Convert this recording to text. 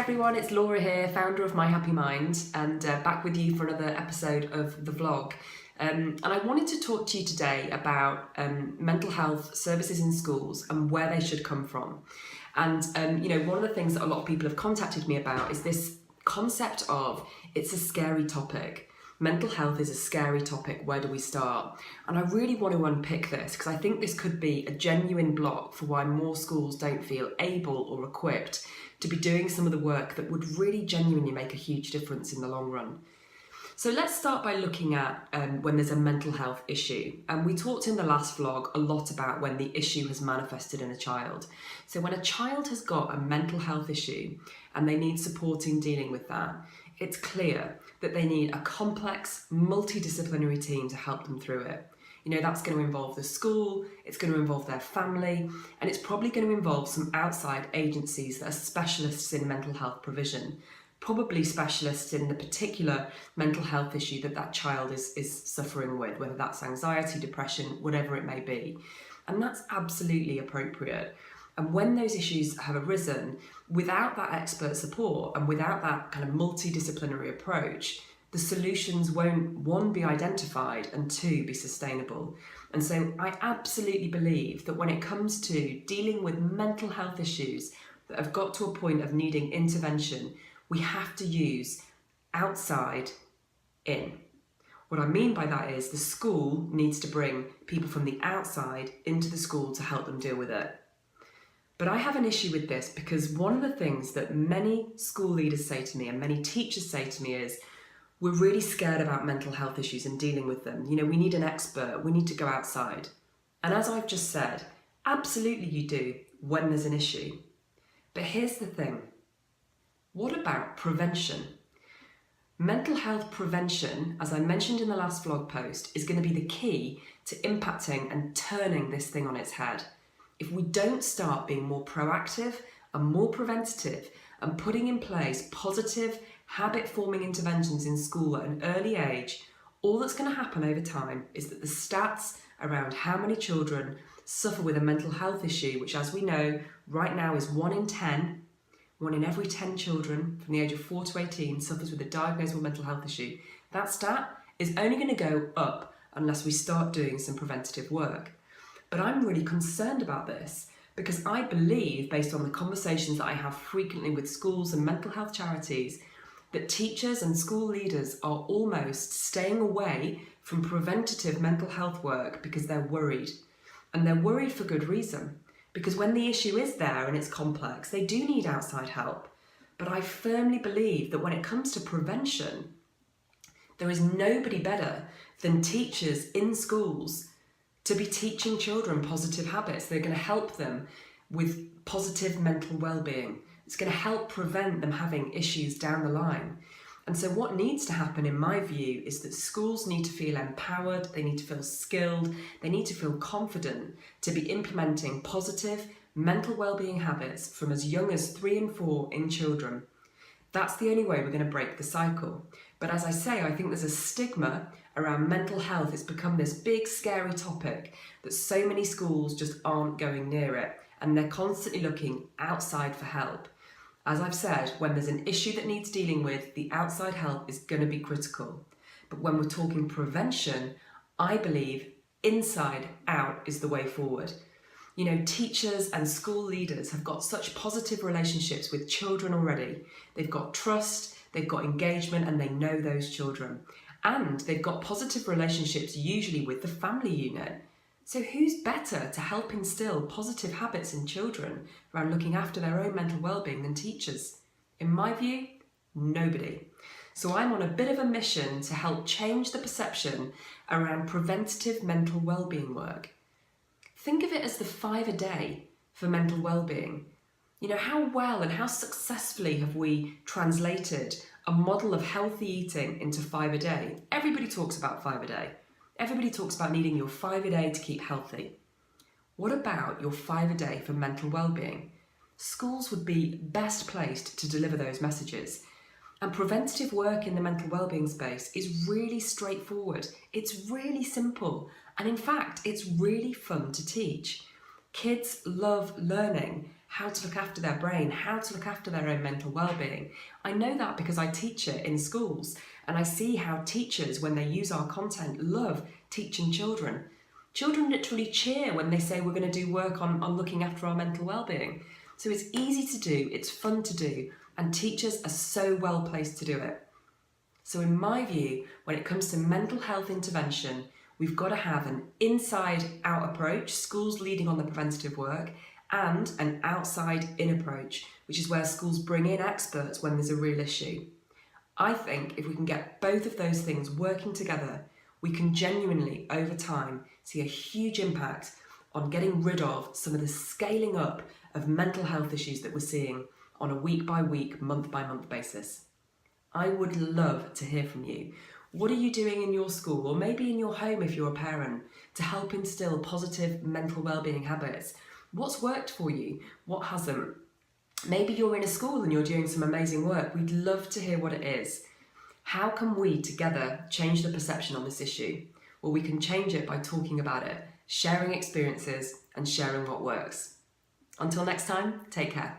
everyone, it's Laura here, founder of myHappymind, and back with you for another episode of the vlog. And I wanted to talk to you today about mental health services in schools and where they should come from. And one of the things that a lot of people have contacted me about is this concept of it's a scary topic. Mental health is a scary topic, where do we start? And I really want to unpick this because I think this could be a genuine block for why more schools don't feel able or equipped to be doing some of the work that would really genuinely make a huge difference in the long run. So let's start by looking at when there's a mental health issue. And we talked in the last vlog a lot about when the issue has manifested in a child. So when a child has got a mental health issue and they need support in dealing with that, it's clear that they need a complex, multidisciplinary team to help them through it. That's going to involve the school, it's going to involve their family, and it's probably going to involve some outside agencies that are specialists in mental health provision, probably specialists in the particular mental health issue that child is suffering with, whether that's anxiety, depression, whatever it may be. And that's absolutely appropriate. And when those issues have arisen, without that expert support and without that kind of multidisciplinary approach, the solutions won't, one, be identified, and two, be sustainable. And so I absolutely believe that when it comes to dealing with mental health issues that have got to a point of needing intervention, we have to use outside in. What I mean by that is the school needs to bring people from the outside into the school to help them deal with it. But I have an issue with this because one of the things that many school leaders say to me and many teachers say to me is, we're really scared about mental health issues and dealing with them. We need an expert, we need to go outside. And as I've just said, absolutely you do when there's an issue. But here's the thing. What about prevention? Mental health prevention, as I mentioned in the last vlog post, is going to be the key to impacting and turning this thing on its head. If we don't start being more proactive and more preventative and putting in place positive, habit-forming interventions in school at an early age, all that's going to happen over time is that the stats around how many children suffer with a mental health issue, which as we know right now is 1 in every 10 children from the age of 4 to 18 suffers with a diagnosable mental health issue. That stat is only going to go up unless we start doing some preventative work. But I'm really concerned about this because I believe, based on the conversations that I have frequently with schools and mental health charities, that teachers and school leaders are almost staying away from preventative mental health work because they're worried. And they're worried for good reason. Because when the issue is there and it's complex, they do need outside help. But I firmly believe that when it comes to prevention, there is nobody better than teachers in schools to be teaching children positive habits. They're going to help them with positive mental well-being. It's going to help prevent them having issues down the line. And so what needs to happen, in my view, is that schools need to feel empowered, they need to feel skilled, they need to feel confident to be implementing positive mental well-being habits from as young as 3 and 4 in children. That's the only way we're going to break the cycle. But as I say, I think there's a stigma around mental health. It's become this big, scary topic that so many schools just aren't going near it, and they're constantly looking outside for help. As I've said, when there's an issue that needs dealing with, the outside help is going to be critical. But when we're talking prevention, I believe inside out is the way forward. Teachers and school leaders have got such positive relationships with children already. They've got trust, they've got engagement, and they know those children. And they've got positive relationships usually with the family unit. So who's better to help instill positive habits in children around looking after their own mental well-being than teachers? In my view, nobody. So I'm on a bit of a mission to help change the perception around preventative mental well-being work. Think of it as the 5 a day for mental well-being. How well and how successfully have we translated a model of healthy eating into 5 a day? Everybody talks about 5 a day. Everybody talks about needing your 5 a day to keep healthy. What about your 5 a day for mental well-being? Schools would be best placed to deliver those messages. And preventative work in the mental well-being space is really straightforward. It's really simple. And in fact, it's really fun to teach. Kids love learning how to look after their brain, how to look after their own mental well-being. I know that because I teach it in schools, and I see how teachers, when they use our content, love teaching children. Children literally cheer when they say we're going to do work on looking after our mental well-being. So it's easy to do, it's fun to do, and teachers are so well placed to do it. So in my view, when it comes to mental health intervention, we've got to have an inside-out approach, schools leading on the preventative work, and an outside-in approach, which is where schools bring in experts when there's a real issue. I think if we can get both of those things working together, we can genuinely, over time, see a huge impact on getting rid of some of the scaling up of mental health issues that we're seeing on a week-by-week, month-by-month basis. I would love to hear from you. What are you doing in your school, or maybe in your home if you're a parent, to help instill positive mental well-being habits? What's worked for you? What hasn't? Maybe you're in a school and you're doing some amazing work. We'd love to hear what it is. How can we together change the perception on this issue? Well, we can change it by talking about it, sharing experiences, and sharing what works. Until next time, take care.